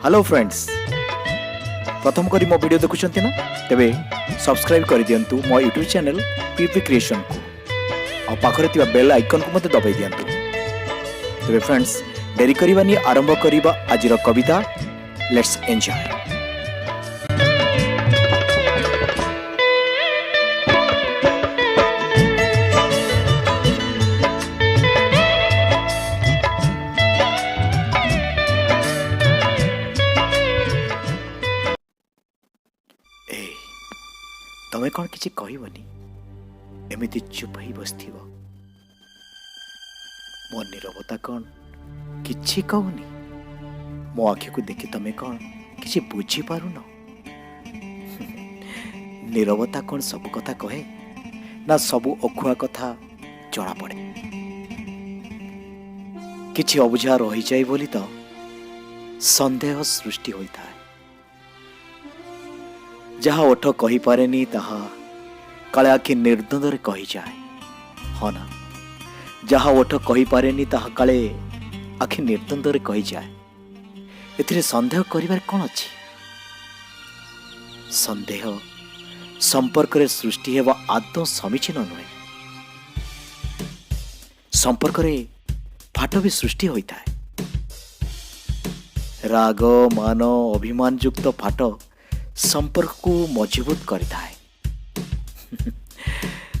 Hello friends, प्रथम करी मो वीडियो देखुंत ना तेबे सब्सक्राइब कर दियंतु मो यूट्यूब चैनल पीपी क्रिएशन को और पाखरे तिबा बेल आइकन को मते दबाई दियंतु। तेबे फ्रेंड्स देरी करिवानी आरंभ करिबा आजिर कविता। Let's enjoy. तमे कौन किसी कहबनी एमती चुप ही बसथिब। मो नीरवता कौन किछि कहूनी। मो आखि को देखि तमे कौन किछि बुझी पारुन। नीरवता कौन सब कथा कहे ना सबु अखुआ कथा जड़ा पड़े। किछि अबुझा रही जाए बोली तो संदेह सृष्टि होता है। जहाँ ओठ कही पारेनी ताहा काले आखि निर्द्वंद्व कही जाए। हाँ ना, जहाँ ओठ कही पारेनी ताहा काले आखि निर्द्वंद्व कही जाए। एथिरे संदेह करिवार कौन अछि? संदेह संपर्क रे सृष्टि हेबा आदौ समीचीन नुहे। संपर्क रे फाट भी सृष्टि होता है। राग मान अभिमान युक्त फाट संपर्क को मजबूत करता है।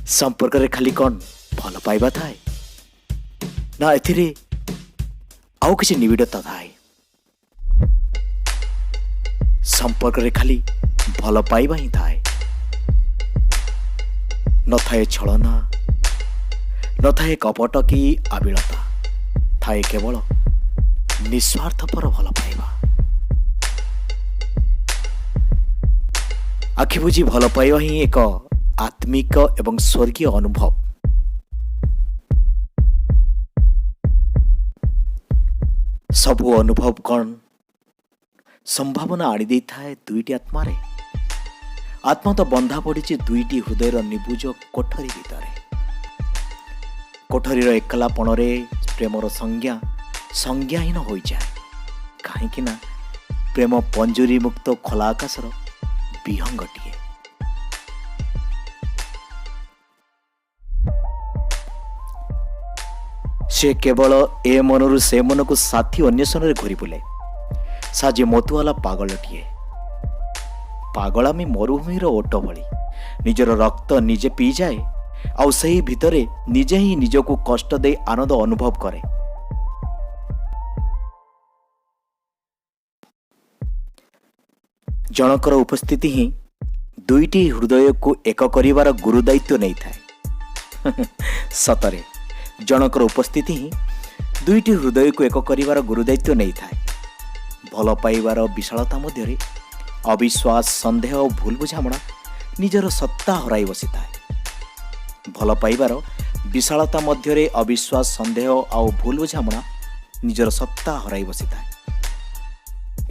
संपर्क रे खाली कौन भल पाइबा थाए ना एथिरे आउ किसी निबिड़ता थाए। संपर्क रे खाली भल पाइबा ही थाए। न थाए छलना, न थाए कपट की आबिलता, थाए केवल निस्वार्थपर भल पाइबा। आखि बुझी भल पाइबा ही एक आत्मिक एवं स्वर्गीय अनुभव। सबु अनुभव कौन संभावना आनी दे थाए दुईटी आत्मा रे। आत्मा तो बंधा पड़ी दुईटी हृदयर निबुज कोठरी भितरे। कोठरीर एकलापण रे प्रेमर संज्ञाहीन हो जाए। कहीं ना प्रेम पंजुरी मुक्त खोला आकाशर विहंगटिए। से केवल ए मनरु से मन को साथी अन्वेषण रे घुरी बुले। साजे मतुआला पागलटिए। पागलामी मरुभूमिर ओट भली निजर रक्त निजे पी जाए आउ सही भितरे निजे ही निजको कष्ट दे आनंद अनुभव करे। जनकर उपस्थिति ही दुईटी हृदय को एक करिवार गुरु दायित्व नहीं थाए। सतरे जनकर उपस्थिति ही दुईटी हृदय को एक करिवार गुरु दायित्व नहीं थाए। भल पाइबार विशालता मध्य अविश्वास, संदेह और भूल बुझामणा निजर सत्ता हराई बसी थाए। भल पाइबार विशालता मध्य अविश्वास, संदेह और भूल बुझामणा निजर सत्ता हराई बसी थाए।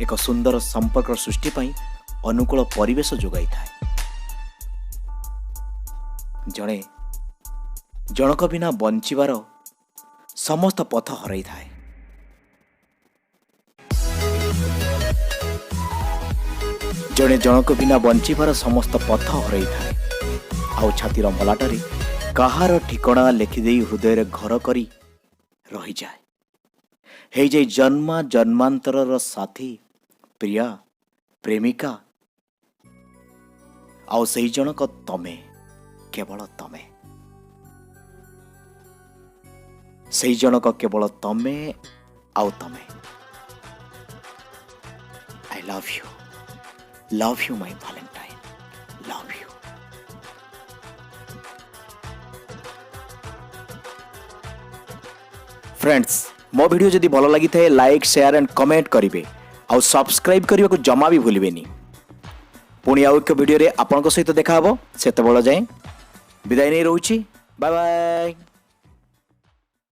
एक सुंदर संपर्क सृष्टि पाई अनुकूल परिवेश जोगाई थाए। जणे जनक बिना बंचिबार समस्त पथ हराई थाए। जणे जनक बिना बंचिबार समस्त पथ हराई थाए। आउ छातीर मलाटारे कहार ठिकणा लेखिदे हृदय घर करी रही जाए। हे जाई जन्मा जन्मांतरर साथी, प्रिया, प्रेमिका। आउ सही जनक तमे, केवल तमे। सही जनक केवल तमे आउ तमे। I love you my Valentine, love you. Friends, मो वीडियो जदि भल लगी थाए लाइक, शेयर एंड कमेंट करिवे आउ सब्सक्राइब करने को जमा भी भूलिबेनी। पुणी आउ एक वीडियो रे आपन सहित देखा हबो। सेते बेला जाए विदाय नहीं रहूची। Bye bye.